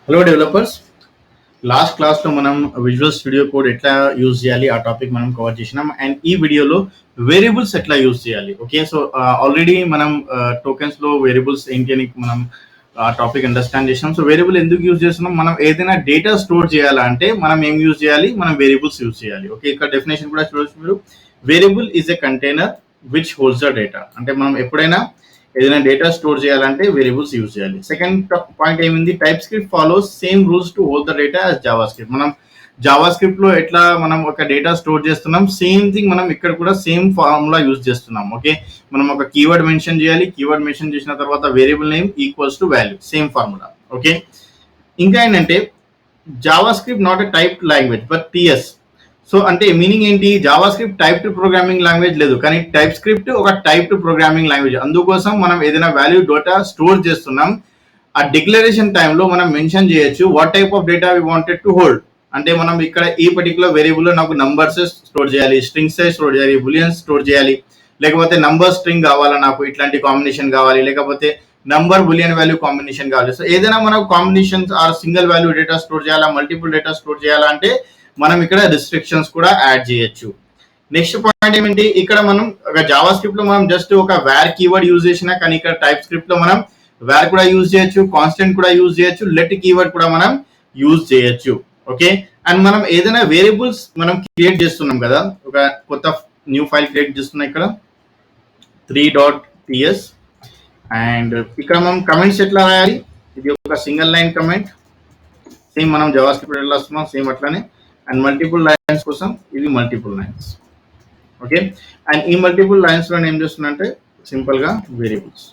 Hello developers. Last క్లాస్లో మనం visual studio code ఎట్లా యూజ్ చేయాలి ఆ టాపిక్ మనం కవర్ చేసినాం. అండ్ ఈ వీడియోలో వేరియబుల్స్ ఎట్లా యూజ్ చేయాలి. ఓకే, సో ఆల్రెడీ మనం టోకెన్స్లో వేరియబుల్స్ ఏంటి అని మనం ఆ టాపిక్ అండర్స్టాండ్ చేసినాం. సో వేరియబుల్ ఎందుకు యూజ్ చేస్తున్నాం, మనం ఏదైనా డేటా స్టోర్ చేయాలంటే మనం ఏం యూజ్ చేయాలి, మనం వేరియబుల్స్ యూజ్ చేయాలి. ఓకే, ఇక్కడ డెఫినేషన్ కూడా చూడొచ్చు మీరు. Variable is a container which holds the data. అంటే మనం ఎప్పుడైనా ఏదైనా డేటా స్టోర్ చేయాలంటే వేరియబుల్స్ యూజ్ చేయాలి. సెకండ్ పాయింట్ ఏమింది, TypeScript follows same rules to hold the data as JavaScript. మనం జావా స్క్రిప్ట్ లో ఎట్లా మనం ఒక డేటా స్టోర్ చేస్తున్నాం, సేమ్ థింగ్ మనం ఇక్కడ కూడా సేమ్ ఫార్ములా యూజ్ చేస్తున్నాం. ఓకే, మనం ఒక కీవర్డ్ మెన్షన్ చేయాలి. కీవర్డ్ మెన్షన్ చేసిన తర్వాత variable name equals to value, same formula. Okay, ఇంకా ఏంటంటే Java script not a type language but TS. So అంటే మీనింగ్ ఏంటి, Java script type to programming language లేదు, కానీ టైప్ స్క్రిప్ట్ ఒక టైప్ టు ప్రోగ్రామింగ్ లాంగ్వేజ్. అందుకోసం మనం ఏదైనా వాల్యూ డేటా స్టోర్ చేస్తున్నాం, ఆ డిక్లరేషన్ టైంలో మనం మెన్షన్ చేయొచ్చు what type of data we wanted to hold. అంటే మనం ఇక్కడ ఈ పర్టికులర్ వేరియబుల్లో నాకు నంబర్స్ స్టోర్ చేయాలి, స్ట్రింగ్స్ స్టోర్ చేయాలి, బులియన్స్ స్టోర్ చేయాలి, లేకపోతే నంబర్ స్ట్రింగ్ కావాలా, నాకు ఇట్లాంటి కాంబినేషన్ కావాలి, లేకపోతే నంబర్ బులియన్ వాల్యూ కాంబినేషన్ కావాలి. సో ఏదైనా మనకు combinations or single value data store చేయాలా, మల్టిపుల్ డేటా స్టోర్ చేయాలా అంటే మనం ఇక్కడ రిస్ట్రిక్షన్స్ కూడా యాడ్ చేయొచ్చు. నెక్స్ట్ పాయింట్ ఏమిటి, ఇక్కడ మనం ఒక జావా స్క్రిప్ట్ లో మనం జస్ట్ ఒక వేర్ కీవర్డ్ యూజ్ చేసినా, కానీ ఇక్కడ టైప్ స్క్రిప్ట్ లో మనం వేర్ కూడా యూజ్ చేయొచ్చు, కాన్స్టెంట్ కూడా యూజ్ చేయొచ్చు, లెట్ కీవర్డ్ కూడా మనం యూజ్ చేయొచ్చు. ఓకే, అండ్ మనం ఏదైనా వేరియబుల్స్ మనం క్రియేట్ చేస్తున్నాం కదా, ఒక కొత్త న్యూ ఫైల్ క్రియేట్ చేస్తున్నాం ఇక్కడ 3.ts. అండ్ ఇక్కడ మనం కమెంట్స్ ఎట్లా రాయాలి, ఇది ఒక సింగిల్ లైన్ కమెంట్, సేమ్ మనం జావా స్క్రిప్ట్ ఎట్లా వస్తున్నాం సేమ్ అట్లానే. అండ్ మల్టిపుల్ లైన్స్ కోసం ఇది మల్టిపుల్ లైన్స్. ఓకే, అండ్ ఈ మల్టిపుల్ లైన్స్ లో ఏం చేస్తున్నా సింపుల్ గా వేరియబుల్స్.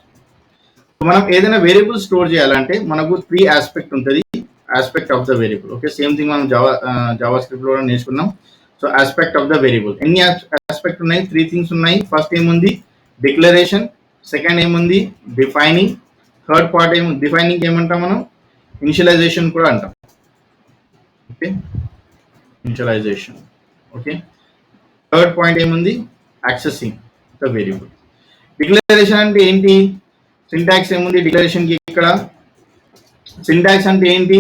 మనం ఏదైనా వేరియబుల్ స్టోర్ చేయాలంటే మనకు 3 ఆస్పెక్ట్ ఉంటుంది, aspect of the variable. Okay, same thing మనం జావా స్క్రిప్ట్ లో నేర్చుకున్నాం. So aspect of the variable ఎన్ని ఆస్పెక్ట్ ఉన్నాయి, 3 థింగ్స్ ఉన్నాయి. ఫస్ట్ ఏముంది, డిక్లరేషన్. సెకండ్ ఏముంది, డిఫైనింగ్. థర్డ్ పార్ట్ ఏముంది, డిఫైనింగ్ ఏమంటాం మనం, ఇనిషియలైజేషన్ కూడా అంటాం. Okay, initialization. Okay, third point ఏముంది, యాక్సెసింగ్ ద వేరియబుల్. డిక్లరేషన్ అంటే ఏంటి, సింటాక్స్ ఏముంది డిక్లరేషన్ కి ఇక్కడ. సింటాక్స్ అంటే ఏంటి,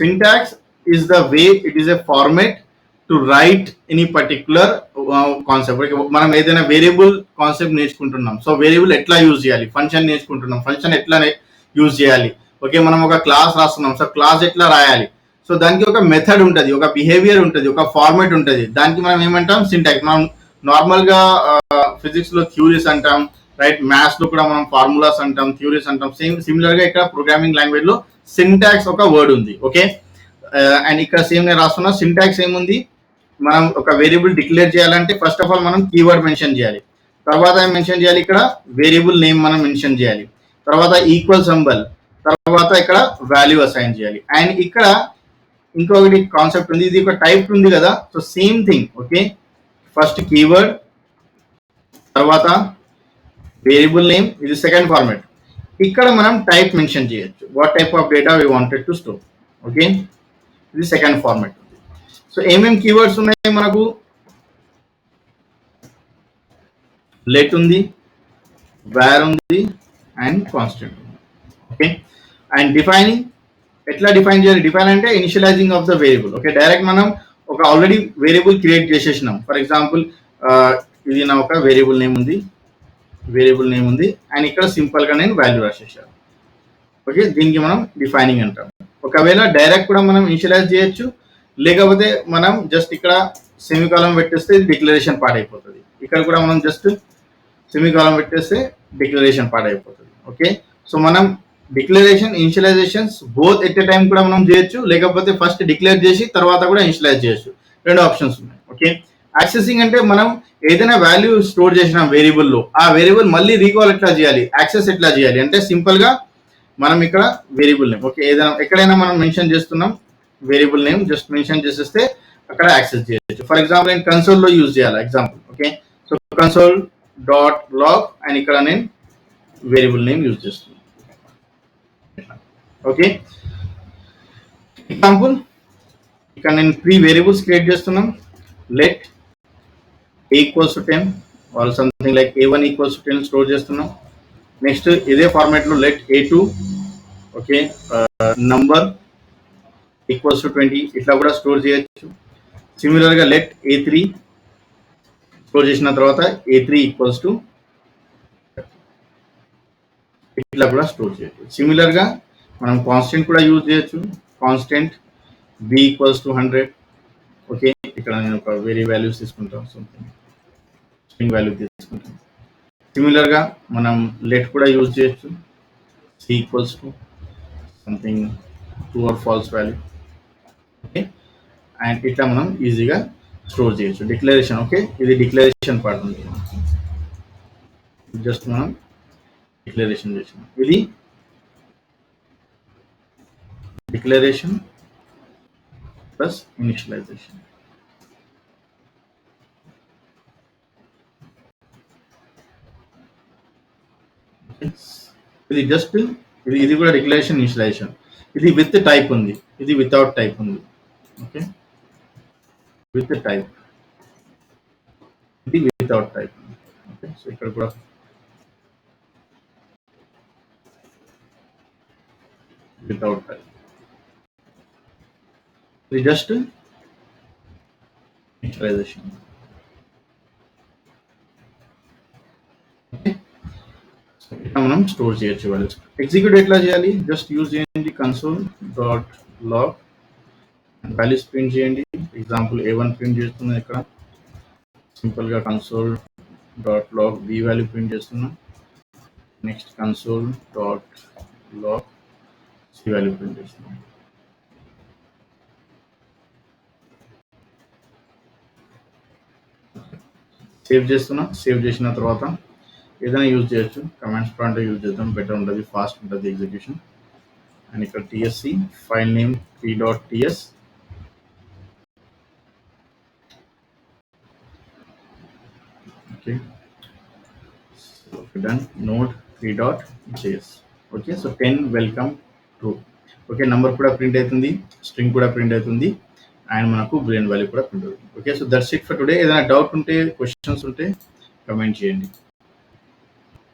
syntax is the way, it is a format to right any particular concept. మనం ఏదైనా వేరియబుల్ కాన్సెప్ట్ నేర్చుకుంటున్నాం, సో వేరియబుల్ ఎట్లా యూజ్ చేయాలి, ఫంక్షన్ నేర్చుకుంటున్నాం, ఫంక్షన్ ఎట్లా యూజ్ చేయాలి. ఓకే, మనం ఒక క్లాస్ రాస్తున్నాం, సో క్లాస్ ఎట్లా రాయాలి. సో దానికి ఒక మెథడ్ ఉంటుంది, ఒక బిహేవియర్ ఉంటుంది, ఒక ఫార్మేట్ ఉంటుంది, దానికి మనం ఏమంటాం, సింటాక్స్. మనం నార్మల్ గా ఫిజిక్స్ లో థ్యూరీస్ అంటాం, రైట్, మ్యాథ్స్ లో కూడా మనం ఫార్ములాస్ అంటాం, థ్యూరీస్ అంటాం. సేమ్ సిమిలర్ గా ఇక్కడ ప్రోగ్రామింగ్ లాంగ్వేజ్ లో సింటాక్స్ ఒక వర్డ్ ఉంది. ఓకే, అండ్ ఇక్కడ సేమ్ నేను రాస్తున్నా, సింటాక్స్ ఏముంది, మనం ఒక వేరియబుల్ డిక్లేర్ చేయాలంటే ఫస్ట్ ఆఫ్ ఆల్ మనం కీవర్డ్ మెన్షన్ చేయాలి, తర్వాత మెన్షన్ చేయాలి ఇక్కడ వేరియబుల్ నేమ్ మనం మెన్షన్ చేయాలి, తర్వాత ఈక్వల్ సింబల్, తర్వాత ఇక్కడ వాల్యూ అసైన్ చేయాలి. అండ్ ఇక్కడ ఇంకొకటి కాన్సెప్ట్ ఉంది, ఇది ఒక టైప్ ఉంది కదా, so same thing. Okay, first keyword, తర్వాత వేరియబుల్ నేమ్, ఇది సెకండ్ ఫార్మాట్. ఇక్కడ మనం టైప్ మెన్షన్ చేయొచ్చు, what type of data we wanted to store. Okay, ఇది సెకండ్ ఫార్మాట్. సో ఏమేమి కీవర్డ్స్ ఉన్నాయి మనకు, లెట్ ఉంది, వేర్ ఉంది, అండ్ కాన్స్టెంట్ ఉంది. ఓకే, అండ్ డిఫైనింగ్ ఎట్లా డిఫైన్ చేయాలి, డిఫైన్ అంటే initialising of the variable. Okay, direct మనం ఒక ఆల్రెడీ వేరియబుల్ క్రియేట్ చేసేసినాం. ఫర్ ఎగ్జాంపుల్ ఇది నా ఒక వేరియబుల్ నేమ్ ఉంది, అండ్ ఇక్కడ సింపుల్ గా నేను వాల్యూ రాసేసాను. ఓకే, దీనికి మనం డిఫైనింగ్ అంటాం. ఒకవేళ డైరెక్ట్ కూడా మనం ఇనిషియలైజ్ చేయొచ్చు, లేకపోతే మనం జస్ట్ ఇక్కడ సెమీకాలం పెట్టేస్తే డిక్లరేషన్ పార్ట్ అయిపోతుంది. ఇక్కడ కూడా మనం జస్ట్ సెమీకాలం పెట్టేస్తే డిక్లరేషన్ పార్ట్ అయిపోతుంది. ఓకే, సో మనం declaration, initialisations both at a time కూడా మనం చేయొచ్చు, లేకపోతే ఫస్ట్ డిక్లేర్ చేసి తర్వాత కూడా ఇనిషియలైజ్ చేయొచ్చు. రెండు ఆప్షన్స్ ఉన్నాయి. ఓకే, యాక్సెసింగ్ అంటే మనం ఏదైనా వాల్యూ స్టోర్ చేసిన వేరియబుల్లో ఆ వేరియబుల్ మళ్ళీ రీకాల్ ఎట్లా చేయాలి, యాక్సెస్ ఎట్లా చేయాలి అంటే సింపుల్ గా మనం ఇక్కడ వేరియబుల్ నేమ్, ఓకే, ఏదైనా ఎక్కడైనా మనం మెన్షన్ చేస్తున్నాం వేరియబుల్ నేమ్, జస్ట్ మెన్షన్ చేసేస్తే అక్కడ యాక్సెస్ చేయొచ్చు. ఫర్ ఎగ్జాంపుల్ నేను కన్సోల్ లో యూజ్ చేయాలి example. Okay, so console dot log and ఇక్కడ నేను వేరియబుల్ నేమ్ యూజ్ చేస్తున్నాను. ఓకే, ఎగ్జాంపుల్ ఇక్కడ నేను 3 వేరియబుల్స్ క్రియేట్ చేస్తున్నాం. Let a equals to 10 or something like a1 equals to 10 store చేస్తున్నాం. నెక్స్ట్ ఇదే ఫార్మాట్ లో let a2, okay, number equals to 20 ఇట్లా కూడా స్టోర్ చేయొచ్చు. సిమిలర్గా లెట్ A3 స్టోర్ చేసిన తర్వాత A3 ఈక్వల్స్ టు ఇట్లా కూడా స్టోర్ చేయొచ్చు. సిమిలర్గా మనం కాన్స్టెంట్ కూడా యూజ్ చేయొచ్చు. Constant B equals to 100. Okay, ఇక్కడ నేను ఒక వేరే వాల్యూస్ తీసుకుంటాం, స్ట్రింగ్ వాల్యూ తీసుకుంటాం. సిమిలర్గా మనం లెట్ కూడా యూజ్ చేయొచ్చు. C equals to something true or falls value. Okay, and ఇట్లా మనం ఈజీగా స్టోర్ చేయొచ్చు. డిక్లరేషన్, ఓకే, ఇది డిక్లరేషన్ పార్ట్ ఉంది. జస్ట్ మనం డిక్లరేషన్ చేసాం. ఇది డిక్లరేషన్ ప్లస్ ఇనిషియలైజేషన్. ఇది జస్ట్ ఇది కూడా డిక్లరేషన్ ఇనిషియలైజేషన్. ఇది విత్ టైప్ ఉంది, ఇది వితౌట్ టైప్ ఉంది. ఓకే, విత్ టైప్, ఇది వితౌట్ టైప్. ఓకే, సో ఇక్కడ కూడా వితౌట్ టైప్. ఇది జస్ట్ ఇనిషియలైజేషన్. మనం స్టోర్ చేయొచ్చు వాల్యూస్. ఎగ్జిక్యూట్ ఎట్లా చేయాలి? జస్ట్ యూజ్ చేయండి console dot log, values print చేయండి. ఎగ్జాంపుల్ A1 ప్రింట్ చేస్తున్నాం ఇక్కడ. సింపుల్గా console dot log B value print చేస్తున్నాం. Next console dot log C value print చేస్తున్నాం. సేవ్ చేస్తున్నా. సేవ్ చేసిన తర్వాత ఏదైనా యూజ్ చేయొచ్చు. కమాండ్స్ ప్రాంట్ యూజ్ చేద్దాం, బెటర్ ఉంటుంది, ఫాస్ట్ ఉంటుంది ఎగ్జిక్యూషన్. అండ్ ఇక్కడ TSC file name 3.ts. Okay, done. Node 3.js. Okay, so 10 welcome true. Okay, number కూడా ప్రింట్ అవుతుంది, స్ట్రింగ్ కూడా ప్రింట్ అవుతుంది, అండ్ మనకు బూలియన్ వాల్యూ కూడా ప్రింట్ అవుతుంది. Okay, so that's it for today. ఏదైనా డౌట్ ఉంటే, క్వశ్చన్స్ ఉంటే కమెంట్ చేయండి.